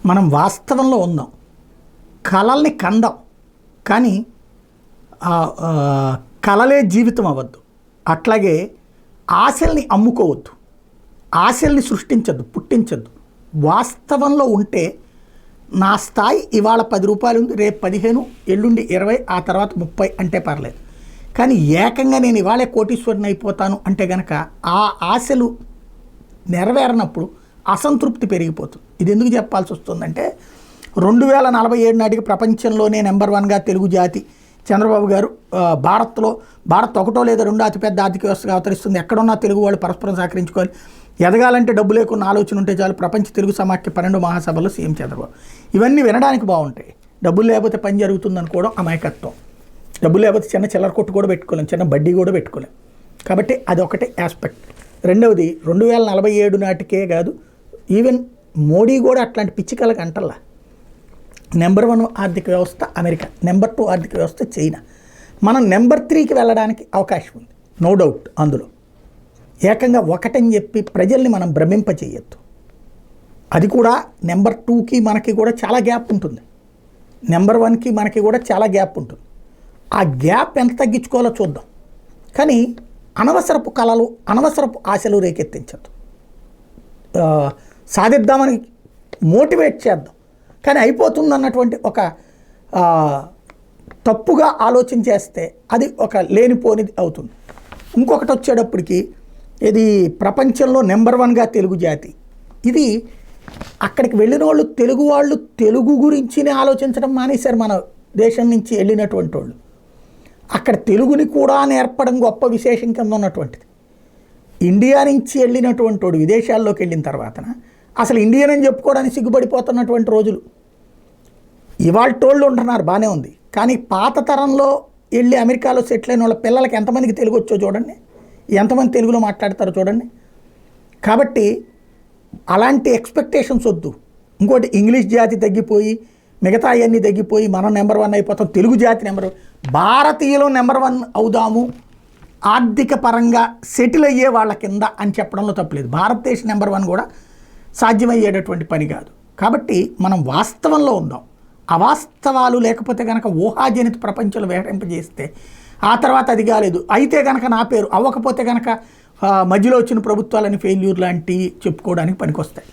మనం వాస్తవంలో ఉందాం, కలల్ని కందాం, కానీ కలలే జీవితం అవ్వద్దు. అట్లాగే ఆశల్ని అమ్ముకోవద్దు, ఆశల్ని సృష్టించద్దు, పుట్టించద్దు. వాస్తవంలో ఉంటే నా స్థాయి ఇవాళ 10 రూపాయలు ఉంది, రేపు 15, ఎల్లుండి 20, ఆ తర్వాత 30 అంటే పర్లేదు. కానీ ఏకంగా నేను ఇవాళే కోటీశ్వరుని అయిపోతాను అంటే కనుక ఆ ఆశలు నెరవేరనప్పుడు అసంతృప్తి పెరిగిపోతుంది. ఇది ఎందుకు చెప్పాల్సి వస్తుందంటే 2047 నాటికి ప్రపంచంలోనే నెంబర్ 1గా తెలుగు జాతి చంద్రబాబు గారు భారత్ ఒకటో లేదా రెండో అతిపెద్ద ఆర్థిక వ్యవస్థగా అవతరిస్తుంది. ఎక్కడున్నా తెలుగు వాళ్ళు పరస్పరం సహకరించుకోవాలి, ఎదగాలంటే డబ్బు లేకున్న ఆలోచన ఉంటే చాలు, ప్రపంచ తెలుగు సమాఖ్య 12 మహాసభలో సీఎం చంద్రబాబు. ఇవన్నీ వినడానికి బాగుంటాయి. డబ్బులు లేకపోతే పని జరుగుతుంది అనుకోవడం అమాయకత్వం. డబ్బులు లేకపోతే చిన్న చిల్లర కొట్టు కూడా పెట్టుకోలేం, చిన్న బడ్డీ కూడా పెట్టుకోలేం. కాబట్టి అదొకటి ఆస్పెక్ట్. రెండవది 2047 నాటికే కాదు, ఈవెన్ మోడీ కూడా అట్లాంటి పిచ్చికలకు అంటల్లా. నెంబర్ 1 ఆర్థిక వ్యవస్థ అమెరికా, నెంబర్ 2 ఆర్థిక వ్యవస్థ చైనా. మనం నెంబర్ 3కి వెళ్ళడానికి అవకాశం ఉంది, నో డౌట్. అందులో ఏకంగా ఒకటని చెప్పి ప్రజల్ని మనం భ్రమింపచేయొద్దు. అది కూడా నెంబర్ 2కి మనకి కూడా చాలా గ్యాప్ ఉంటుంది, నెంబర్ 1కి మనకి కూడా చాలా గ్యాప్ ఉంటుంది. ఆ గ్యాప్ ఎంత తగ్గించుకోవాలో చూద్దాం. కానీ అనవసరపు కళలు, అనవసరపు ఆశలు రేకెత్తించద్దు. సాధిద్దామని మోటివేట్ చేద్దాం, కానీ అయిపోతుంది అన్నటువంటి ఒక తప్పుగా ఆలోచన చేస్తే అది ఒక లేనిపోనిది అవుతుంది. ఇంకొకటి వచ్చేటప్పటికి ఇది ప్రపంచంలో నెంబర్ 1గా తెలుగు జాతి. ఇది అక్కడికి వెళ్ళిన వాళ్ళు తెలుగు గురించినే ఆలోచించడం మానేశారు. మన దేశం నుంచి వెళ్ళినటువంటి వాళ్ళు అక్కడ తెలుగుని కూడా నేర్పడం గొప్ప విశేషం కింద ఉన్నటువంటిది. ఇండియా నుంచి వెళ్ళినటువంటి వాడు విదేశాల్లోకి వెళ్ళిన తర్వాత అసలు ఇండియన్ అని చెప్పుకోవడానికి సిగ్గుపడిపోతున్నటువంటి రోజులు ఇవాళ టోళ్ళు ఉంటున్నారు, బాగానే ఉంది. కానీ పాత తరంలో వెళ్ళి అమెరికాలో సెటిల్ అయిన వాళ్ళ పిల్లలకి ఎంతమందికి తెలుగు వచ్చో చూడండి, ఎంతమంది తెలుగులో మాట్లాడతారో చూడండి. కాబట్టి అలాంటి ఎక్స్పెక్టేషన్స్ వద్దు. ఇంకోటి, ఇంగ్లీష్ జాతి తగ్గిపోయి మిగతా అవన్నీ తగ్గిపోయి మనం నెంబర్ 1 అయిపోతాం, తెలుగు జాతి నెంబర్ 1, భారతీయులు నెంబర్ 1 అవుదాము ఆర్థిక పరంగా సెటిల్ అయ్యే వాళ్ళ కింద అని చెప్పడంలో తప్పలేదు. భారతదేశ నెంబర్ 1 కూడా సాధ్యమయ్యేటటువంటి పని కాదు. కాబట్టి మనం వాస్తవంలో ఉందాం. అవాస్తవాలు లేకపోతే కనుక ఊహాజనిత ప్రపంచంలో విహరింపజేస్తే ఆ తర్వాత అది కాలేదు అయితే కనుక నా పేరు అవ్వకపోతే కనుక మధ్యలో వచ్చిన ప్రభుత్వాలని ఫెయిల్యూర్ లాంటివి చెప్పుకోవడానికి పనికొస్తాయి.